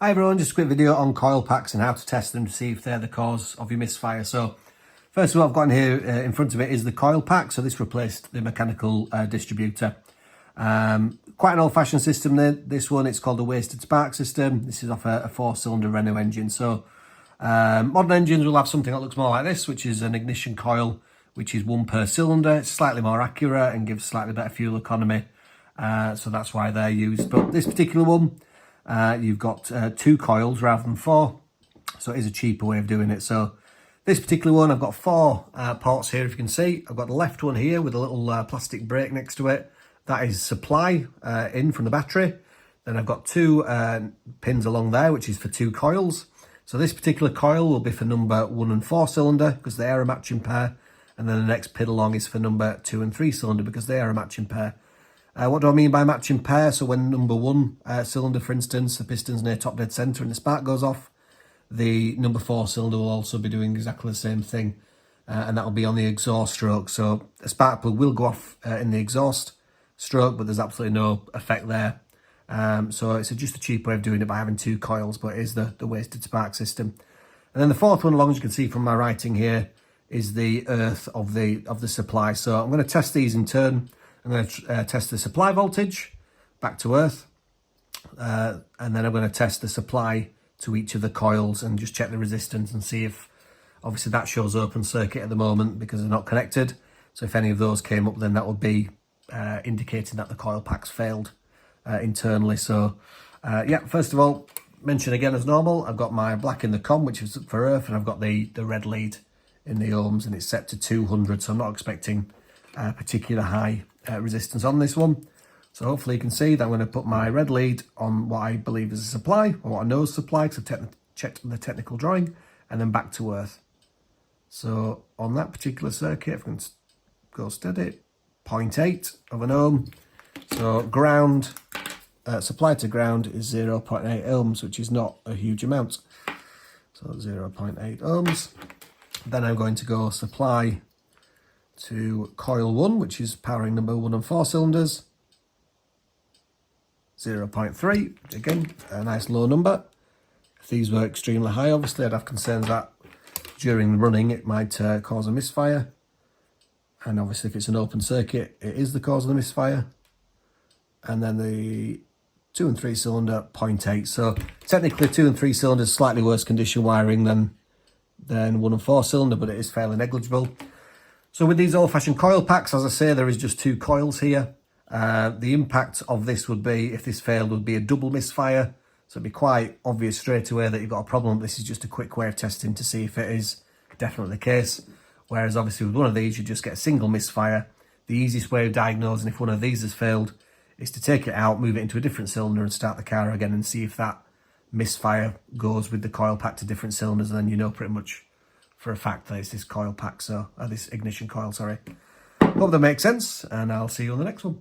Hi everyone, just a quick video on coil packs and how to test them to see if they're the cause of your misfire. So first of all, I've got in here in front of it is the coil pack. So this replaced the mechanical distributor. Quite an old-fashioned system there. This one, it's called a wasted spark system. This is off a 4-cylinder Renault engine. So modern engines will have something that looks more like this, which is an ignition coil, which is one per cylinder. It's slightly more accurate and gives slightly better fuel economy. So that's why they're used. But this particular one, you've got 2 coils rather than 4, so it is a cheaper way of doing it. So this particular one, I've got 4 ports here, if you can see. I've got the left one here with a little plastic brake next to it. That is supply in from the battery. Then I've got 2 pins along there, which is for 2 coils. So this particular coil will be for number 1 and 4 cylinder because they are a matching pair. And then the next pin along is for number 2 and 3 cylinder because they are a matching pair. What do I mean by matching pair? So when number 1 cylinder, for instance, the piston's near top dead centre and the spark goes off, the number 4 cylinder will also be doing exactly the same thing, and that will be on the exhaust stroke. So a spark plug will go off in the exhaust stroke, but there's absolutely no effect there. So it's just a cheap way of doing it by having 2 coils, but it is the wasted spark system. And then the 4th one, along as you can see from my writing here, is the earth of the supply. So I'm going to test these in turn. I'm going to test the supply voltage back to earth, and then I'm going to test the supply to each of the coils and just check the resistance and see if, obviously that shows open circuit at the moment because they're not connected. So if any of those came up, then that would be indicating that the coil pack's failed internally. So yeah, first of all, mention again as normal, I've got my black in the COM, which is for earth, and I've got the red lead in the ohms, and it's set to 200, so I'm not expecting particular high resistance on this one. So hopefully you can see that I'm going to put my red lead on what I believe is a supply, or what I know is supply, because I've checked the technical drawing, and then back to earth. So on that particular circuit, if I can go steady, 0.8 of an ohm. So ground, supply to ground is 0.8 ohms, which is not a huge amount. So 0.8 ohms. Then I'm going to go supply to coil 1, which is powering number 1 and 4 cylinders, 0.3, again a nice low number. If these were extremely high, obviously I'd have concerns that during running it might cause a misfire, and obviously if it's an open circuit it is the cause of the misfire. And then the 2 and 3 cylinder, 0.8. So technically 2 and 3 cylinders slightly worse condition wiring than 1 and 4 cylinder, but it is fairly negligible. So with these old-fashioned coil packs, as I say, there is just 2 coils here. The impact of this would be, if this failed, would be a double misfire. So it'd be quite obvious straight away that you've got a problem. This is just a quick way of testing to see if it is definitely the case. Whereas obviously with one of these, you just get a single misfire. The easiest way of diagnosing if one of these has failed is to take it out, move it into a different cylinder and start the car again and see if that misfire goes with the coil pack to different cylinders, and then you know pretty much for a fact that it's this coil pack, so this ignition coil, sorry. Hope that makes sense, and I'll see you on the next one.